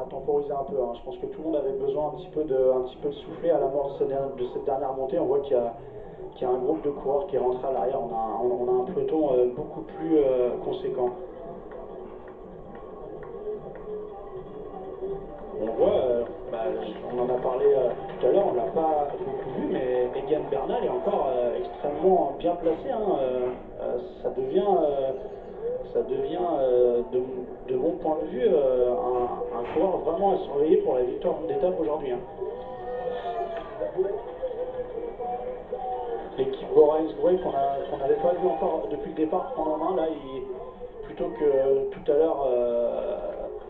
temporiser un peu. Hein. Je pense que tout le monde avait besoin un petit peu de souffler à la mort de cette dernière montée. On voit qu'il y a un groupe de coureurs qui est rentré à l'arrière. On a un peloton beaucoup plus conséquent. On voit, on en a parlé tout à l'heure, on ne l'a pas beaucoup vu, mais Egan Bernal est encore extrêmement bien placé. Hein. Ça devient de mon point de vue, un coureur vraiment à surveiller pour la victoire d'étape aujourd'hui. Hein. L'équipe Bora-Hansgrohe qu'on n'avait pas vu encore depuis le départ prendre en main, là, plutôt que tout à l'heure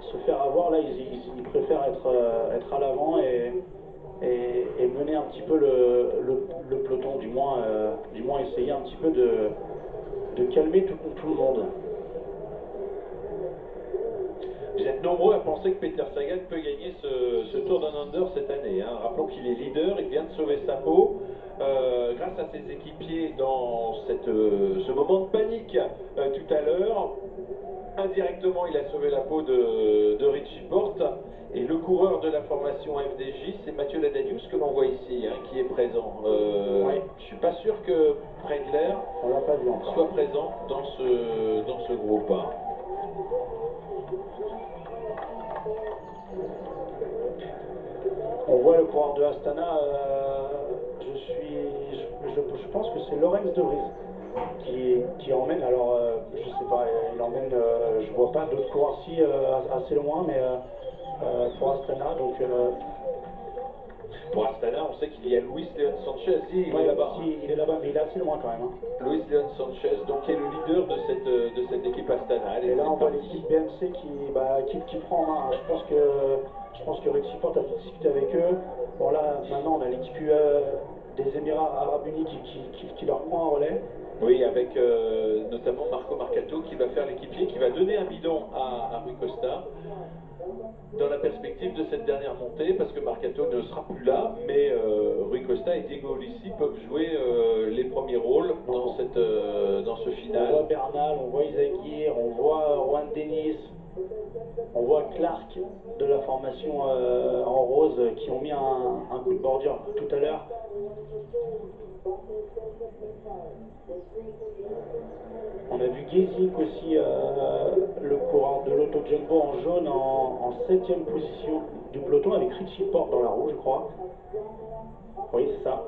se faire avoir, là, ils préfèrent être à l'avant et mener un petit peu le peloton, du moins essayer un petit peu de calmer tout le monde. Vous êtes nombreux à penser que Peter Sagan peut gagner ce Tour Down Under cette année. Hein. Rappelons qu'il est leader, il vient de sauver sa peau. Grâce à ses équipiers dans ce moment de panique tout à l'heure, indirectement il a sauvé la peau de Richie Porte. Et le coureur de la formation FDJ, c'est Mathieu Ladanius que l'on voit ici, hein, qui est présent. Oui. Je suis pas sûr que Pregler soit présent dans ce groupe. Hein. On voit le coureur de Astana, je pense que c'est Lorenz de Vries qui emmène, alors je sais pas, il emmène, je vois pas d'autres coureurs si assez loin, mais pour Astana, donc... Pour Astana, on sait qu'il y a Luis Leon Sanchez, il est là-bas. Si, il est là-bas, mais il est assez loin quand même. Hein. Luis Leon Sanchez, donc qui est le leader de cette équipe Astana. Allez, et là, on voit parti. l'équipe BMC qui prend en main. Hein. Je pense que Richie Porte a dû discuter avec eux. Bon là, maintenant, on a l'équipe des Émirats Arabes Unis qui leur prend un relais. Oui, avec notamment Marco Marcato qui va faire l'équipier, qui va donner un bidon à Rui Costa dans la perspective de cette dernière montée, parce que Marcato ne sera plus là, mais Rui Costa et Diego Ulissi peuvent jouer les premiers rôles dans ce final. On voit Bernal, on voit Izagir, on voit Juan Denis, on voit Clark de la formation en rose qui ont mis un coup de bordure tout à l'heure. On a vu Gesink aussi, le coureur de l'Auto Jumbo en jaune en 7e position du peloton avec Richie Porte dans la roue, je crois. Oui, c'est ça.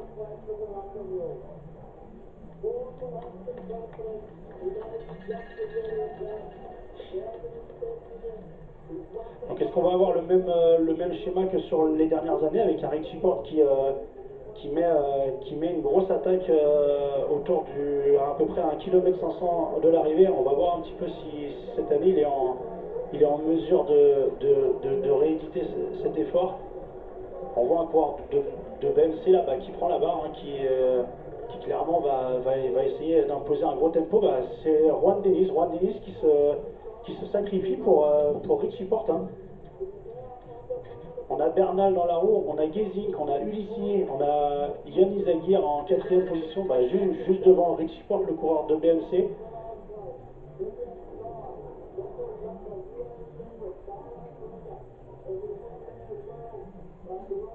Donc est-ce qu'on va avoir le même schéma que sur les dernières années avec un Richie Porte qui met une grosse attaque autour à peu près à 1,5 km de l'arrivée. On va voir un petit peu si cette année il est en mesure de rééditer cet effort. On voit un coureur de BMC là-bas qui prend la barre, hein, qui clairement va essayer d'imposer un gros tempo. C'est Juan Denis qui se sacrifie pour Richie Porte. Hein. On a Bernal dans la roue, on a Gesink, on a Ulissi, on a Yann Izagir en 4e position, juste devant Richie Porte, le coureur de BMC.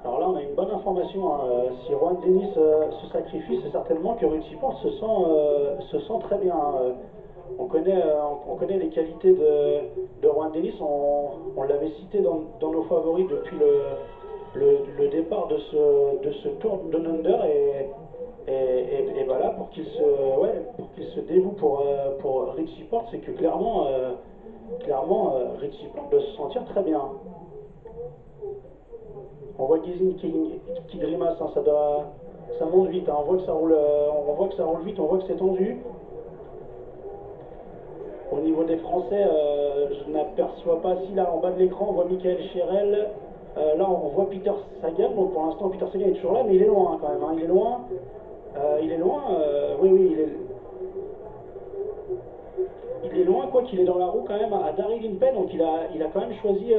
Alors là, on a une bonne information. Hein. Si Juan Denis se sacrifie, c'est certainement que Richie Porte se sent très bien. Hein. On connaît les qualités de Juan Denis. On l'avait cité dans nos favoris depuis le départ de ce Tour Down Under et bah là pour qu'il se dévoue pour Richie Porte, c'est que clairement Richie Porte doit se sentir très bien. On voit Gesink qui grimace, hein, ça monte vite, hein, on voit que ça roule vite, on voit que c'est tendu. Au niveau des Français, je n'aperçois pas, si là en bas de l'écran on voit Michael Cherel, là on voit Peter Sagan, donc pour l'instant Peter Sagan est toujours là, mais il est loin hein, quand même, hein, il est loin, oui, il est loin, quoi qu'il est dans la roue quand même à Daryl Impey, donc il a quand même choisi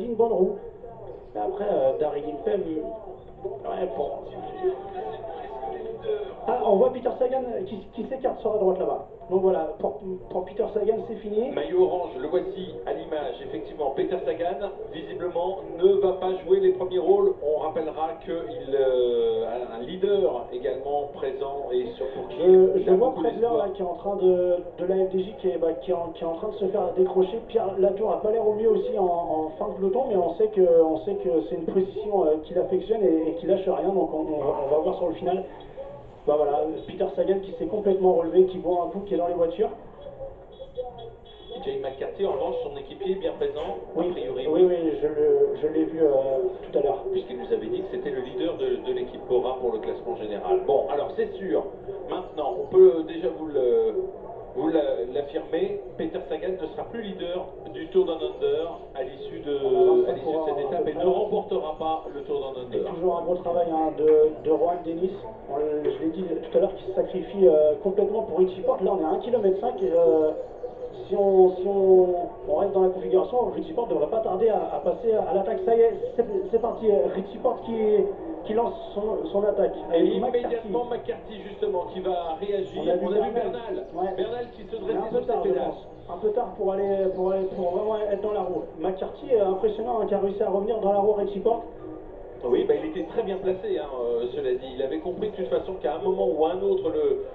une bonne roue. Mais après Daryl Impey, ouais, Ah, on voit Peter Sagan qui s'écarte sur la droite là-bas. Donc voilà, pour Peter Sagan, c'est fini. Maillot orange, le voici à l'image. Effectivement, Peter Sagan, visiblement, ne va pas jouer les premiers rôles. On rappellera qu'il a un leader également présent et pour qui je vois Predler là qui est en train de la FDJ qui est en train de se faire décrocher. Pierre Latour n'a pas l'air au mieux aussi en fin de peloton, mais on sait que c'est une position qu'il affectionne et qu'il lâche rien. Donc on va voir sur le final. Bah voilà, Peter Sagan qui s'est complètement relevé, qui boit un coup, qui est dans les voitures. Jay McCarthy, en revanche, son équipier est bien présent, oui, a priori. Oui, je l'ai vu tout à l'heure. Puisqu'il nous avait dit que c'était le leader de l'équipe Bora pour le classement général. Bon, alors c'est sûr, maintenant, on peut déjà vous l'affirmer, Peter Sagan ne sera plus leader du Tour Down Under à l'issue de cette étape et ne remportera pas le Tour Down Under. Toujours un gros travail hein, de Rohan Dennis, je l'ai dit tout à l'heure, qui se sacrifie complètement pour Richie Porte. Là on est à 1,5 km. Si on reste dans la configuration, Richie Porte ne devrait pas tarder à passer à l'attaque. Ça y est, c'est parti, Richie Porte qui lance son attaque. Et immédiatement McCarthy justement qui va réagir. On a vu Bernal, ouais. Bernal qui se dressait sur ses pédales. Un peu tard pour vraiment être dans la roue. McCarthy est impressionnant hein, qui a réussi à revenir dans la roue Richie Porte. Oui, bah, il était très bien placé, hein, cela dit. Il avait compris de toute façon qu'à un moment ou à un autre,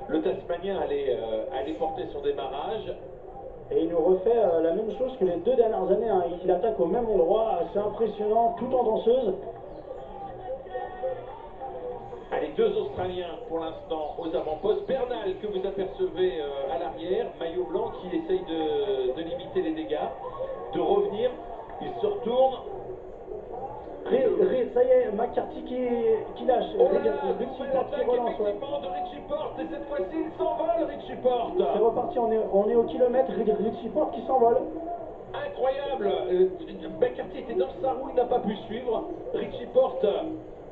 le Tasmanien allait porter son démarrage. Et il nous refait la même chose que les 2 dernières années. Hein. Il attaque au même endroit, assez impressionnant, tout en danseuse. Allez, 2 Australiens pour l'instant aux avant-postes. Bernal que vous apercevez à l'arrière, maillot blanc qui essaye de limiter les dégâts, de revenir. Il se retourne. Ça y est, McCarthy qui lâche. Oh là là, Richie Porte qui relance, effectivement de Richie Porte, et cette fois-ci il s'envole Richie Porte. C'est reparti, on est au kilomètre, Richie Porte qui s'envole. Incroyable, McCarthy était dans sa roue, il n'a pas pu suivre. Richie Porte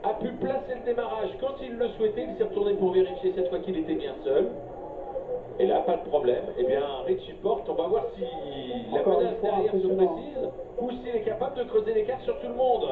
a pu placer le démarrage quand il le souhaitait, il s'est retourné pour vérifier cette fois qu'il était bien seul. Et là, pas de problème. Eh bien, Richie Porte, on va voir si la menace derrière se précise ou s'il est capable de creuser l'écart sur tout le monde.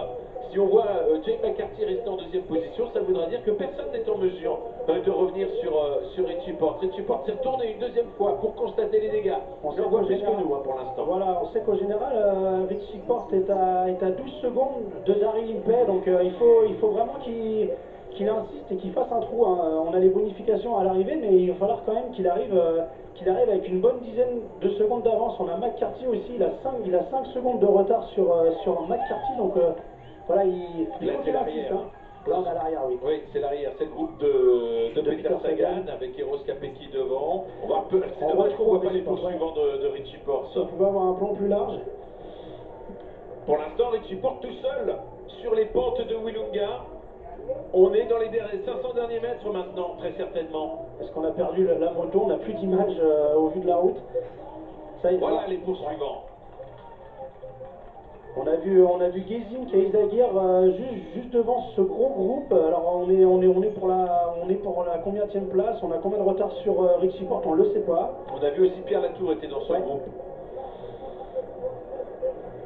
Si on voit Jay McCarthy rester en 2e position, ça voudra dire que personne n'est en mesure de revenir sur Richie Porte. Richie Porte s'est retourné une 2e fois pour constater les dégâts. On voit plus que nous pour l'instant. Voilà, on sait qu'au général, Richie Porte est à 12 secondes de Daryl Impey, donc il faut vraiment qu'il insiste et qu'il fasse un trou. Hein. On a les bonifications à l'arrivée, mais il va falloir quand même qu'il arrive avec une bonne dizaine de secondes d'avance. On a McCarthy aussi, il a 5 secondes de retard sur McCarthy, donc voilà, il faut qu'il insiste. Hein. Là on est à l'arrière, oui. Oui, c'est l'arrière, c'est le groupe de Peter Sagan avec Eros Capecchi devant. C'est dommage qu'on ne voit pas les poursuivants de Richie Porte. On pouvait avoir un plan plus large. Pour l'instant, Richie Porte tout seul sur les pentes de Willunga. On est dans les 500 derniers mètres maintenant, très certainement. Est-ce qu'on a perdu la moto? On n'a plus d'image au vu de la route. Ça, voilà les poursuivants. On a vu Gezink et Izagir juste devant ce gros groupe. Alors on est pour la combienième place? On a combien de retard sur Richie Porte? On le sait pas. On a vu aussi Pierre Latour était dans ce groupe.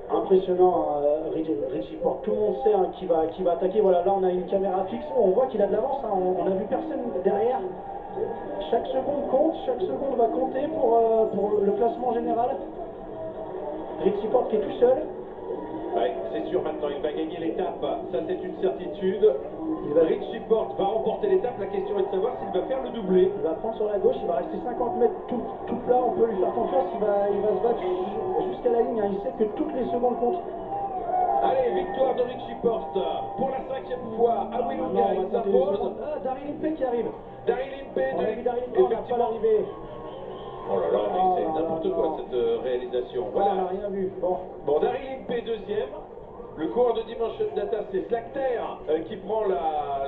Impressionnant, Richie Porte. Tout le monde sait hein, qui va attaquer. Voilà, là on a une caméra fixe. On voit qu'il a de l'avance. Hein. On a vu personne derrière. Chaque seconde compte. Chaque seconde va compter pour le classement général. Richie Porte qui est tout seul. Oui, c'est sûr maintenant, il va gagner l'étape, ça c'est une certitude. Richie Porte va remporter l'étape, la question est de savoir s'il va faire le doublé. Il va prendre sur la gauche, il va rester 50 mètres tout plat, on peut lui faire confiance, il va se battre jusqu'à la ligne, hein. Il sait que toutes les secondes comptent. Allez, victoire de Richie Porte pour la 5e fois à Willunga, il s'impose. Ah, Daryl Impey qui arrive. Daryl Impey, on va pas l'arrivée. Oh là là, mais c'est n'importe quoi cette réalisation. Voilà. On n'a rien vu. Bon, Daryl Impey 2e. Le coureur de Dimension Data, c'est Slacter qui prend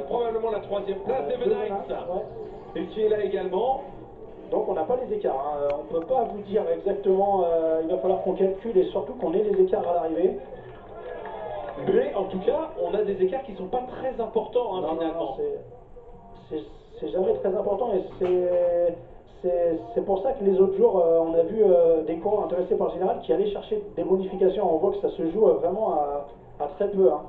probablement la 3e place. Devon Hines, et qui est là également. Donc on n'a pas les écarts. Hein. On ne peut pas vous dire exactement. Il va falloir qu'on calcule et surtout qu'on ait les écarts à l'arrivée. Mais en tout cas, on a des écarts qui ne sont pas très importants hein, finalement. C'est jamais très important et c'est pour ça que les autres jours, on a vu des coureurs intéressés par le général qui allaient chercher des bonifications. On voit que ça se joue vraiment à très peu. Hein.